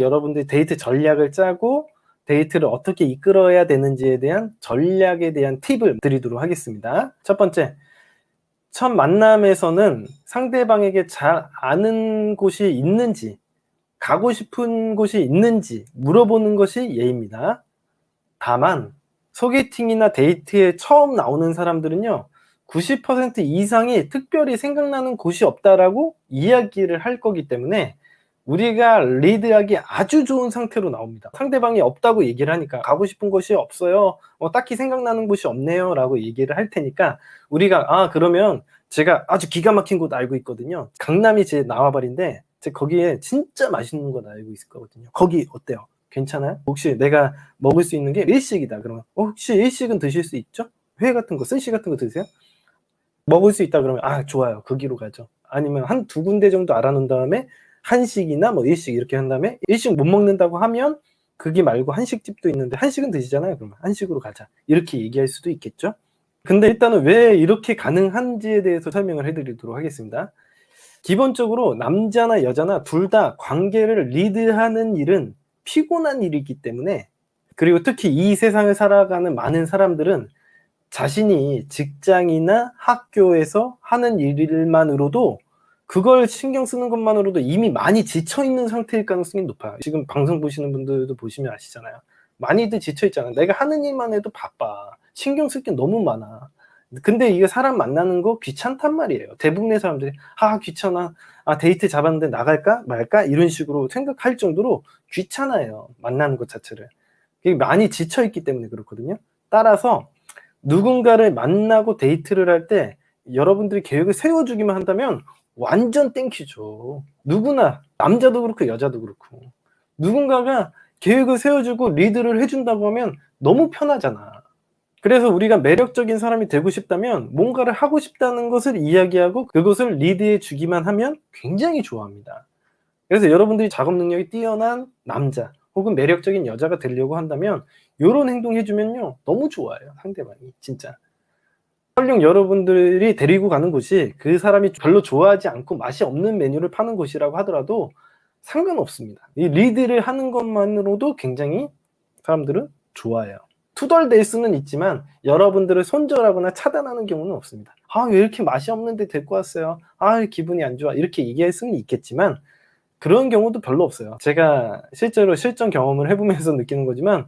여러분들이 데이트 전략을 짜고 데이트를 어떻게 이끌어야 되는지에 대한 전략에 대한 팁을 드리도록 하겠습니다. 첫 번째, 첫 만남에서는 상대방에게 잘 아는 곳이 있는지, 가고 싶은 곳이 있는지 물어보는 것이 예입니다. 다만 소개팅이나 데이트에 처음 나오는 사람들은요, 90% 이상이 특별히 생각나는 곳이 없다라고 이야기를 할 거기 때문에 우리가 리드하기 아주 좋은 상태로 나옵니다. 상대방이 없다고 얘기를 하니까 가고 싶은 곳이 없어요. 딱히 생각나는 곳이 없네요. 라고 얘기를 할 테니까 우리가 그러면 제가 아주 기가 막힌 곳 알고 있거든요. 강남이 제 나와버린데 제가 거기에 진짜 맛있는 곳 알고 있을 거거든요. 거기 어때요? 괜찮아요? 혹시 내가 먹을 수 있는 게 일식이다. 그러면 혹시 일식은 드실 수 있죠? 회 같은 거, 스시 같은 거 드세요? 먹을 수 있다 그러면 좋아요. 거기로 가죠. 아니면 한 두 군데 정도 알아놓은 다음에 한식이나 뭐 일식 이렇게 한 다음에 일식 못 먹는다고 하면 거기 말고 한식집도 있는데 한식은 드시잖아요. 그러면 한식으로 가자. 이렇게 얘기할 수도 있겠죠. 근데 일단은 왜 이렇게 가능한지에 대해서 설명을 해드리도록 하겠습니다. 기본적으로 남자나 여자나 둘 다 관계를 리드하는 일은 피곤한 일이기 때문에, 그리고 특히 이 세상을 살아가는 많은 사람들은 자신이 직장이나 학교에서 하는 일만으로도, 그걸 신경 쓰는 것만으로도 이미 많이 지쳐 있는 상태일 가능성이 높아요. 지금 방송 보시는 분들도 보시면 아시잖아요. 많이들 지쳐 있잖아요. 내가 하는 일만 해도 바빠. 신경 쓸 게 너무 많아. 근데 이게 사람 만나는 거 귀찮단 말이에요. 대부분의 사람들이 귀찮아. 데이트 잡았는데 나갈까 말까 이런 식으로 생각할 정도로 귀찮아요. 만나는 것 자체를. 많이 지쳐 있기 때문에 그렇거든요. 따라서 누군가를 만나고 데이트를 할 때 여러분들이 계획을 세워주기만 한다면 완전 땡큐죠. 누구나, 남자도 그렇고 여자도 그렇고, 누군가가 계획을 세워주고 리드를 해준다고 하면 너무 편하잖아. 그래서 우리가 매력적인 사람이 되고 싶다면 뭔가를 하고 싶다는 것을 이야기하고 그것을 리드해 주기만 하면 굉장히 좋아합니다. 그래서 여러분들이 작업 능력이 뛰어난 남자 혹은 매력적인 여자가 되려고 한다면 요런 행동 해주면요 너무 좋아요. 상대방이 진짜. 설령 여러분들이 데리고 가는 곳이 그 사람이 별로 좋아하지 않고 맛이 없는 메뉴를 파는 곳이라고 하더라도 상관없습니다. 이 리드를 하는 것만으로도 굉장히 사람들은 좋아해요. 투덜댈 수는 있지만 여러분들을 손절하거나 차단하는 경우는 없습니다. 왜 이렇게 맛이 없는데 데리고 왔어요? 기분이 안 좋아. 이렇게 얘기할 수는 있겠지만 그런 경우도 별로 없어요. 제가 실제로 실전 경험을 해보면서 느끼는 거지만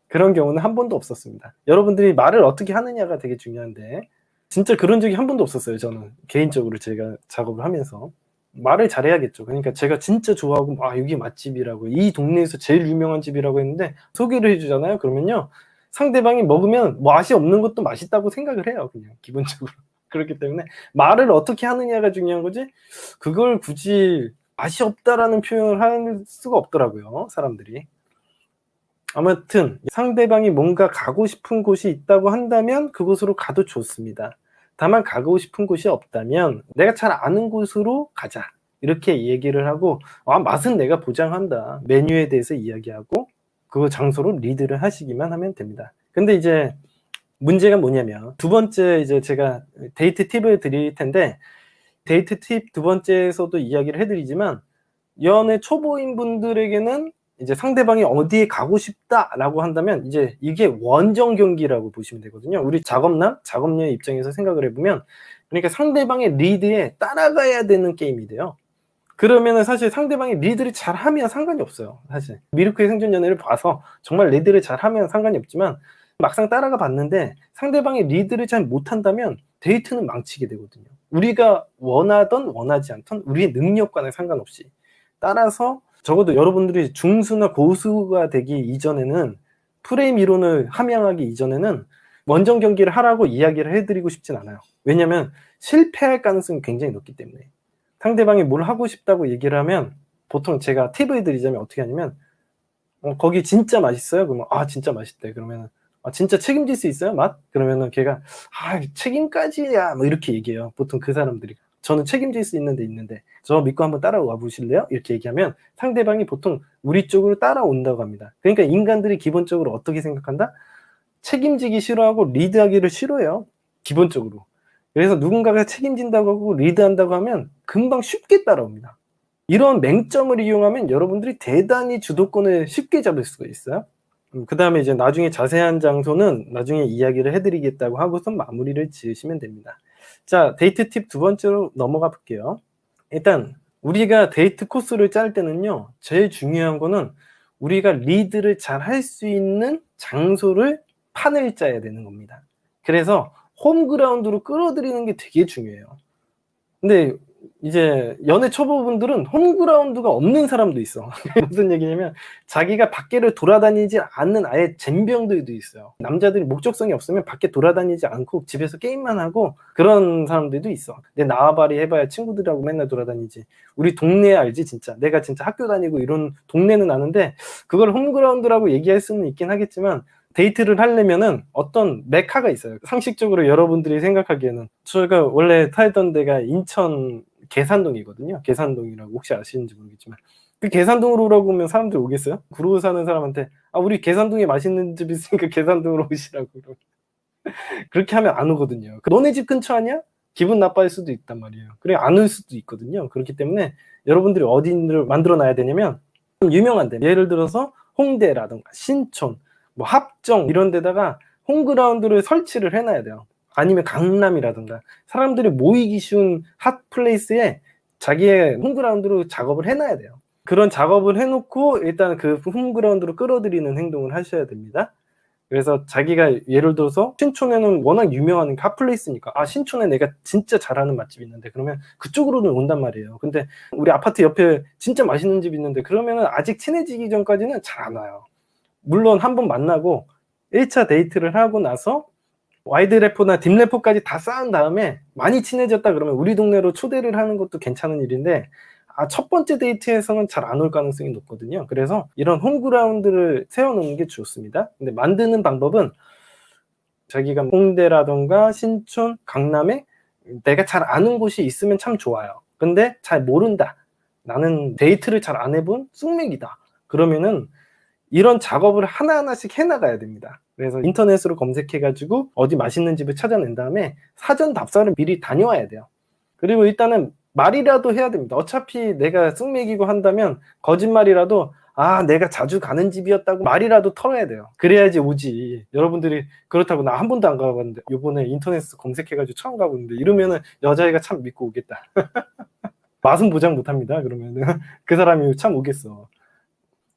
그런 경우는 한 번도 없었습니다. 여러분들이 말을 어떻게 하느냐가 되게 중요한데 진짜 그런 적이 한 번도 없었어요. 저는 개인적으로 제가 작업을 하면서 말을 잘해야겠죠. 그러니까 제가 진짜 좋아하고 여기 맛집이라고, 이 동네에서 제일 유명한 집이라고 했는데 소개를 해주잖아요. 그러면요 상대방이 먹으면 맛이 없는 것도 맛있다고 생각을 해요. 그냥 기본적으로. 그렇기 때문에 말을 어떻게 하느냐가 중요한 거지 그걸 굳이 맛이 없다라는 표현을 할 수가 없더라고요. 사람들이. 아무튼 상대방이 뭔가 가고 싶은 곳이 있다고 한다면 그곳으로 가도 좋습니다. 다만 가고 싶은 곳이 없다면 내가 잘 아는 곳으로 가자. 이렇게 얘기를 하고 맛은 내가 보장한다. 메뉴에 대해서 이야기하고 그 장소로 리드를 하시기만 하면 됩니다. 근데 이제 문제가 뭐냐면 두 번째 이제 제가 데이트 팁을 드릴 텐데 데이트 팁 두 번째에서도 이야기를 해드리지만 연애 초보인 분들에게는 이제 상대방이 어디에 가고 싶다라고 한다면 이제 이게 원정 경기라고 보시면 되거든요. 우리 작업남, 작업녀의 입장에서 생각을 해보면 그러니까 상대방의 리드에 따라가야 되는 게임이 돼요. 그러면은 사실 상대방이 리드를 잘하면 상관이 없어요. 사실 미르크의 생존연애를 봐서 정말 리드를 잘하면 상관이 없지만 막상 따라가 봤는데 상대방이 리드를 잘 못한다면 데이트는 망치게 되거든요. 우리가 원하던 원하지 않던 우리의 능력과는 상관없이. 따라서 적어도 여러분들이 중수나 고수가 되기 이전에는, 프레임 이론을 함양하기 이전에는 원정 경기를 하라고 이야기를 해드리고 싶진 않아요. 왜냐면 실패할 가능성이 굉장히 높기 때문에. 상대방이 뭘 하고 싶다고 얘기를 하면 보통 제가 팁을 드리자면 어떻게 하냐면 거기 진짜 맛있어요? 그러면 진짜 맛있대. 그러면 진짜 책임질 수 있어요? 맛? 그러면은 걔가 책임까지야 뭐 이렇게 얘기해요. 보통 그 사람들이. 저는 책임질 수 있는데 저 믿고 한번 따라와 보실래요? 이렇게 얘기하면 상대방이 보통 우리 쪽으로 따라온다고 합니다. 그러니까 인간들이 기본적으로 어떻게 생각한다? 책임지기 싫어하고 리드하기를 싫어해요. 기본적으로. 그래서 누군가가 책임진다고 하고 리드한다고 하면 금방 쉽게 따라옵니다. 이런 맹점을 이용하면 여러분들이 대단히 주도권을 쉽게 잡을 수가 있어요. 그 다음에 이제 나중에 자세한 장소는 나중에 이야기를 해드리겠다고 하고서 마무리를 지으시면 됩니다. 자, 데이트 팁 두 번째로 넘어가 볼게요. 일단 우리가 데이트 코스를 짤 때는요, 제일 중요한 거는 우리가 리드를 잘 할 수 있는 장소를 판을 짜야 되는 겁니다. 그래서 홈그라운드로 끌어들이는 게 되게 중요해요. 근데 이제 연애 초보분들은 홈그라운드가 없는 사람도 있어. 무슨 얘기냐면 자기가 밖에를 돌아다니지 않는 아예 젬병들도 있어요. 남자들이 목적성이 없으면 밖에 돌아다니지 않고 집에서 게임만 하고 그런 사람들도 있어. 내 나와바리 해봐야 친구들하고 맨날 돌아다니지. 우리 동네 알지 진짜. 내가 진짜 학교 다니고 이런 동네는 아는데 그걸 홈그라운드라고 얘기할 수는 있긴 하겠지만 데이트를 하려면은 어떤 메카가 있어요. 상식적으로 여러분들이 생각하기에는 저희가 원래 살던 데가 인천 계산동이거든요. 계산동이라고 혹시 아시는지 모르겠지만 그 계산동으로 오라고 하면 사람들 오겠어요? 구로 사는 사람한테 아 우리 계산동에 맛있는 집 있으니까 계산동으로 오시라고 그렇게 하면 안 오거든요. 너네 집 근처 아니야? 기분 나빠할 수도 있단 말이에요. 그래 안 올 수도 있거든요. 그렇기 때문에 여러분들이 어디를 만들어 놔야 되냐면 좀 유명한 데 예를 들어서 홍대라든가 신촌 뭐 합정 이런 데다가 홈그라운드를 설치를 해놔야 돼요. 아니면 강남이라든가 사람들이 모이기 쉬운 핫플레이스에 자기의 홈그라운드로 작업을 해놔야 돼요. 그런 작업을 해놓고 일단 그 홈그라운드로 끌어들이는 행동을 하셔야 됩니다. 그래서 자기가 예를 들어서 신촌에는 워낙 유명한 핫플레이스니까 아 신촌에 내가 진짜 잘하는 맛집이 있는데 그러면 그쪽으로는 온단 말이에요. 근데 우리 아파트 옆에 진짜 맛있는 집이 있는데 그러면은 아직 친해지기 전까지는 잘 안 와요. 물론 한번 만나고 1차 데이트를 하고 나서 와이드 래퍼나 딥 래퍼까지 다 쌓은 다음에 많이 친해졌다 그러면 우리 동네로 초대를 하는 것도 괜찮은 일인데 첫 번째 데이트에서는 잘 안 올 가능성이 높거든요. 그래서 이런 홈그라운드를 세워놓는 게 좋습니다. 근데 만드는 방법은 자기가 홍대라던가 신촌, 강남에 내가 잘 아는 곳이 있으면 참 좋아요. 근데 잘 모른다. 나는 데이트를 잘 안 해본 쑥맥이다. 그러면은 이런 작업을 하나하나씩 해나가야 됩니다. 그래서 인터넷으로 검색해가지고 어디 맛있는 집을 찾아낸 다음에 사전 답사를 미리 다녀와야 돼요. 그리고 일단은 말이라도 해야 됩니다. 어차피 내가 쑥맥이고 한다면 거짓말이라도 아 내가 자주 가는 집이었다고 말이라도 털어야 돼요. 그래야지 오지. 여러분들이 그렇다고 나 한 번도 안 가봤는데 요번에 인터넷에서 검색해가지고 처음 가보는데 이러면은 여자애가 참 믿고 오겠다. 맛은 보장 못합니다. 그러면은 그 사람이 참 오겠어.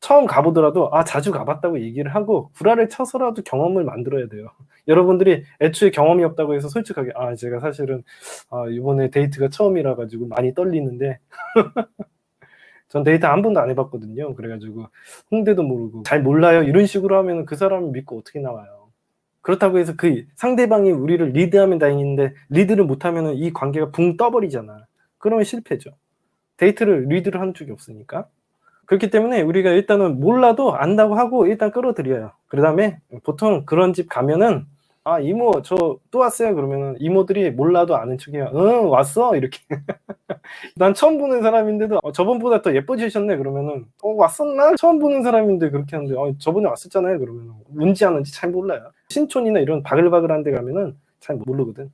처음 가보더라도 아 자주 가봤다고 얘기를 하고 구라를 쳐서라도 경험을 만들어야 돼요. 여러분들이 애초에 경험이 없다고 해서 솔직하게 아 제가 사실은 이번에 데이트가 처음이라 가지고 많이 떨리는데 전 데이트 한 번도 안 해봤거든요. 그래가지고 홍대도 모르고 잘 몰라요 이런 식으로 하면 그 사람을 믿고 어떻게 나와요. 그렇다고 해서 그 상대방이 우리를 리드하면 다행인데 리드를 못하면 이 관계가 붕 떠버리잖아. 그러면 실패죠. 데이트를 리드를 하는 쪽이 없으니까. 그렇기 때문에 우리가 일단은 몰라도 안다고 하고 일단 끌어들여요. 그 다음에 보통 그런 집 가면은 아 이모 저 또 왔어요 그러면은 이모들이 몰라도 아는 척해요. 응 왔어 이렇게. 난 처음 보는 사람인데도 저번보다 더 예뻐지셨네 그러면은 왔었나? 처음 보는 사람인데 그렇게 하는데 저번에 왔었잖아요 그러면은 뭔지 안 온지 잘 몰라요. 신촌이나 이런 바글바글한 데 가면은 잘 모르거든.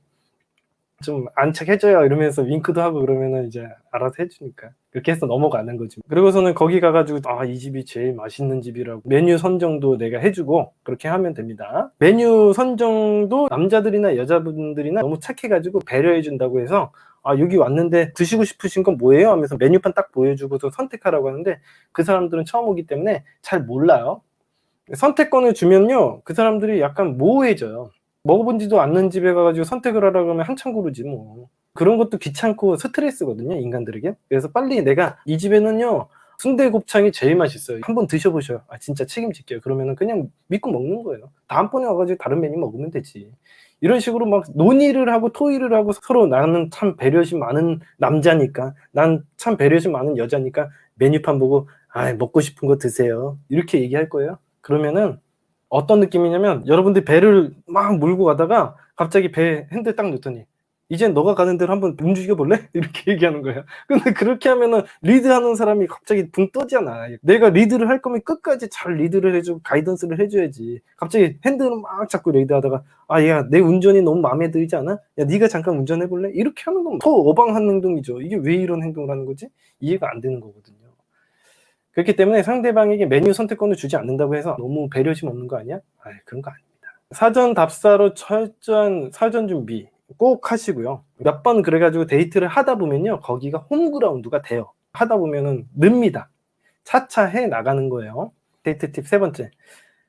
좀 안착해줘요 이러면서 윙크도 하고 그러면은 이제 알아서 해주니까 그렇게 해서 넘어가는 거지. 그리고서는 거기 가가지고 이 집이 제일 맛있는 집이라고 메뉴 선정도 내가 해주고 그렇게 하면 됩니다. 메뉴 선정도 남자들이나 여자분들이나 너무 착해가지고 배려해준다고 해서 여기 왔는데 드시고 싶으신 건 뭐예요? 하면서 메뉴판 딱 보여주고서 선택하라고 하는데 그 사람들은 처음 오기 때문에 잘 몰라요. 선택권을 주면요 그 사람들이 약간 모호해져요. 먹어본지도 않는 집에 가가지고 선택을 하라고 하면 한참 고르지 뭐. 그런 것도 귀찮고 스트레스거든요 인간들에게. 그래서 빨리 내가 이 집에는요 순대곱창이 제일 맛있어요 한번 드셔보셔요. 진짜 책임질게요. 그러면은 그냥 믿고 먹는 거예요. 다음번에 와가지고 다른 메뉴 먹으면 되지. 이런 식으로 막 논의를 하고 토의를 하고 서로 나는 참 배려심 많은 남자니까 난 참 배려심 많은 여자니까 메뉴판 보고 먹고 싶은 거 드세요 이렇게 얘기할 거예요. 그러면은 어떤 느낌이냐면 여러분들이 배를 막 몰고 가다가 갑자기 배 핸들 딱 놓더니 이젠 너가 가는 대로 한번 움직여 볼래? 이렇게 얘기하는 거예요. 근데 그렇게 하면은 리드하는 사람이 갑자기 붕 떠잖아. 내가 리드를 할 거면 끝까지 잘 리드를 해주고 가이던스를 해줘야지. 갑자기 핸들을 막 잡고 리드하다가 야, 내 운전이 너무 마음에 들지 않아? 야, 네가 잠깐 운전해 볼래? 이렇게 하는 건 더 어방한 행동이죠. 이게 왜 이런 행동을 하는 거지? 이해가 안 되는 거거든요. 그렇기 때문에 상대방에게 메뉴 선택권을 주지 않는다고 해서 너무 배려심 없는 거 아니야? 그런 거 아닙니다. 사전 답사로 철저한 사전 준비 꼭 하시고요. 몇 번 그래가지고 데이트를 하다 보면요, 거기가 홈그라운드가 돼요. 하다 보면은 늡니다. 차차 해 나가는 거예요. 데이트 팁 3번째.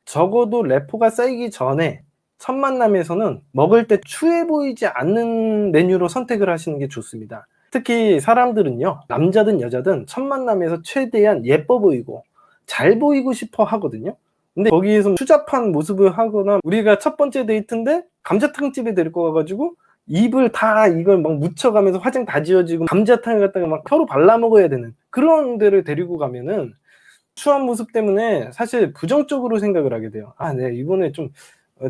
적어도 래포가 쌓이기 전에 첫 만남에서는 먹을 때 추해 보이지 않는 메뉴로 선택을 하시는 게 좋습니다. 특히 사람들은요, 남자든 여자든 첫 만남에서 최대한 예뻐 보이고 잘 보이고 싶어 하거든요. 근데 거기에서 추잡한 모습을 하거나, 우리가 첫 번째 데이트인데 감자탕집에 데리고 가가지고 입을 다 이걸 막 묻혀가면서 화장 다 지워지고 감자탕을 갖다가 막 혀로 발라 먹어야 되는 그런 데를 데리고 가면은 추한 모습 때문에 사실 부정적으로 생각을 하게 돼요. 네, 이번에 좀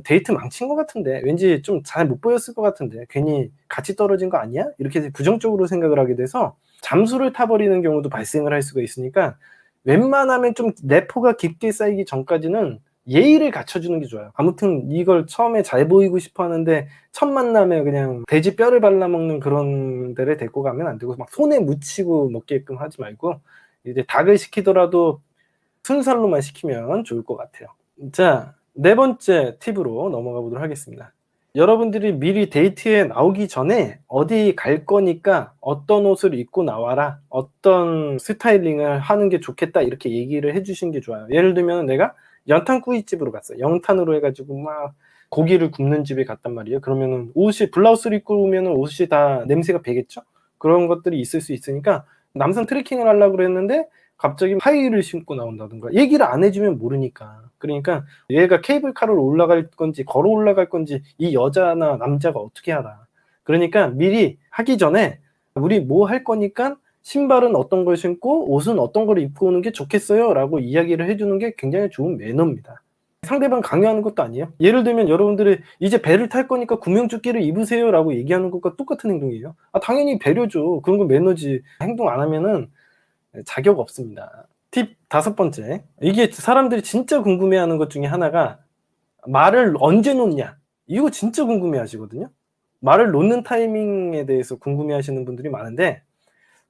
데이트 망친 것 같은데, 왠지 좀 잘 못 보였을 것 같은데, 괜히 같이 떨어진 거 아니야? 이렇게 부정적으로 생각을 하게 돼서 잠수를 타버리는 경우도 발생을 할 수가 있으니까, 웬만하면 좀 래포가 깊게 쌓이기 전까지는 예의를 갖춰주는 게 좋아요. 아무튼 이걸 처음에 잘 보이고 싶어 하는데 첫 만남에 그냥 돼지 뼈를 발라먹는 그런 데를 데리고 가면 안 되고, 막 손에 묻히고 먹게끔 하지 말고, 이제 닭을 시키더라도 순살로만 시키면 좋을 것 같아요. 자, 4번째 팁으로 넘어가 보도록 하겠습니다. 여러분들이 미리 데이트에 나오기 전에 어디 갈 거니까 어떤 옷을 입고 나와라, 어떤 스타일링을 하는 게 좋겠다, 이렇게 얘기를 해주신 게 좋아요. 예를 들면 내가 연탄구이집으로 갔어요. 영탄으로 해가지고 막 고기를 굽는 집에 갔단 말이에요. 그러면은 옷이, 블라우스를 입고 오면은 옷이 다 냄새가 배겠죠? 그런 것들이 있을 수 있으니까, 남산 트레킹을 하려고 그랬는데 갑자기 하이힐을 신고 나온다든가, 얘기를 안 해주면 모르니까. 그러니까 얘가 케이블카를 올라갈 건지 걸어 올라갈 건지 이 여자나 남자가 어떻게 알아. 그러니까 미리 하기 전에 우리 뭐 할 거니까 신발은 어떤 걸 신고 옷은 어떤 걸 입고 오는 게 좋겠어요 라고 이야기를 해주는 게 굉장히 좋은 매너입니다. 상대방 강요하는 것도 아니에요. 예를 들면 여러분들이 이제 배를 탈 거니까 구명조끼를 입으세요 라고 얘기하는 것과 똑같은 행동이에요. 당연히 배려죠. 그런 건 매너지. 행동 안 하면은 자격 없습니다. 팁 5번째. 이게 사람들이 진짜 궁금해하는 것 중에 하나가, 말을 언제 놓냐. 이거 진짜 궁금해하시거든요. 말을 놓는 타이밍에 대해서 궁금해하시는 분들이 많은데,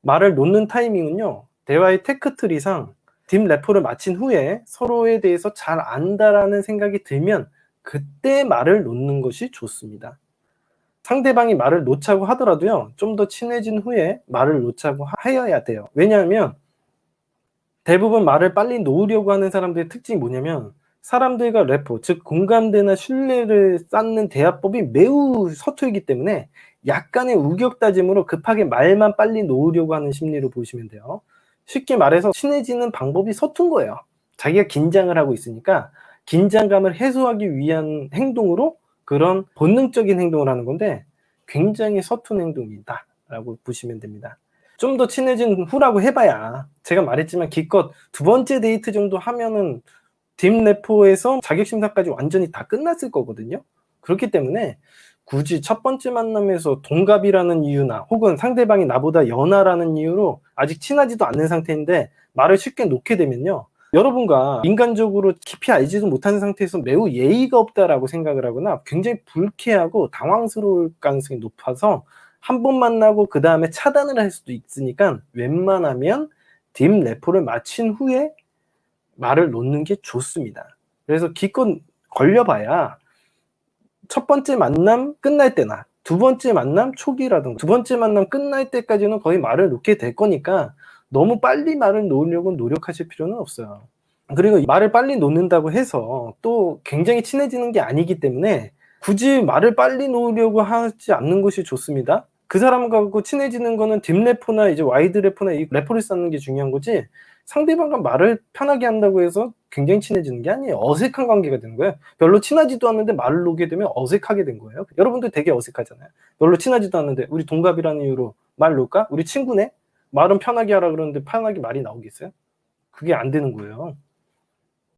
말을 놓는 타이밍은요, 대화의 테크트리상 딥 래포를 마친 후에 서로에 대해서 잘 안다라는 생각이 들면 그때 말을 놓는 것이 좋습니다. 상대방이 말을 놓자고 하더라도요, 좀 더 친해진 후에 말을 놓자고 하여야 돼요. 왜냐하면 대부분 말을 빨리 놓으려고 하는 사람들의 특징이 뭐냐면, 사람들과 래포, 즉 공감대나 신뢰를 쌓는 대화법이 매우 서툴기 때문에 약간의 우격다짐으로 급하게 말만 빨리 놓으려고 하는 심리로 보시면 돼요. 쉽게 말해서 친해지는 방법이 서툰 거예요. 자기가 긴장을 하고 있으니까 긴장감을 해소하기 위한 행동으로 그런 본능적인 행동을 하는 건데, 굉장히 서툰 행동이다 라고 보시면 됩니다. 좀 더 친해진 후라고 해봐야, 제가 말했지만 기껏 2번째 데이트 정도 하면은 딥 래포에서 자격심사까지 완전히 다 끝났을 거거든요. 그렇기 때문에 굳이 첫 번째 만남에서 동갑이라는 이유나 혹은 상대방이 나보다 연하라는 이유로 아직 친하지도 않는 상태인데 말을 쉽게 놓게 되면요, 여러분과 인간적으로 깊이 알지도 못하는 상태에서 매우 예의가 없다라고 생각을 하거나 굉장히 불쾌하고 당황스러울 가능성이 높아서 한 번 만나고 그 다음에 차단을 할 수도 있으니까, 웬만하면 딥 래포를 마친 후에 말을 놓는 게 좋습니다. 그래서 기껏 걸려봐야 첫 번째 만남 끝날 때나 2번째 만남 초기라든가 2번째 만남 끝날 때까지는 거의 말을 놓게 될 거니까 너무 빨리 말을 놓으려고 노력하실 필요는 없어요. 그리고 말을 빨리 놓는다고 해서 또 굉장히 친해지는 게 아니기 때문에 굳이 말을 빨리 놓으려고 하지 않는 것이 좋습니다. 그 사람하고 친해지는 거는 딥 래포나 이제 와이드 래포나 이 래포를 쌓는 게 중요한 거지, 상대방과 말을 편하게 한다고 해서 굉장히 친해지는 게 아니에요. 어색한 관계가 되는 거예요. 별로 친하지도 않는데 말을 놓게 되면 어색하게 된 거예요. 여러분들 되게 어색하잖아요. 별로 친하지도 않는데 우리 동갑이라는 이유로 말 놓을까? 우리 친구네? 말은 편하게 하라 그러는데 편하게 말이 나오겠어요? 그게 안 되는 거예요.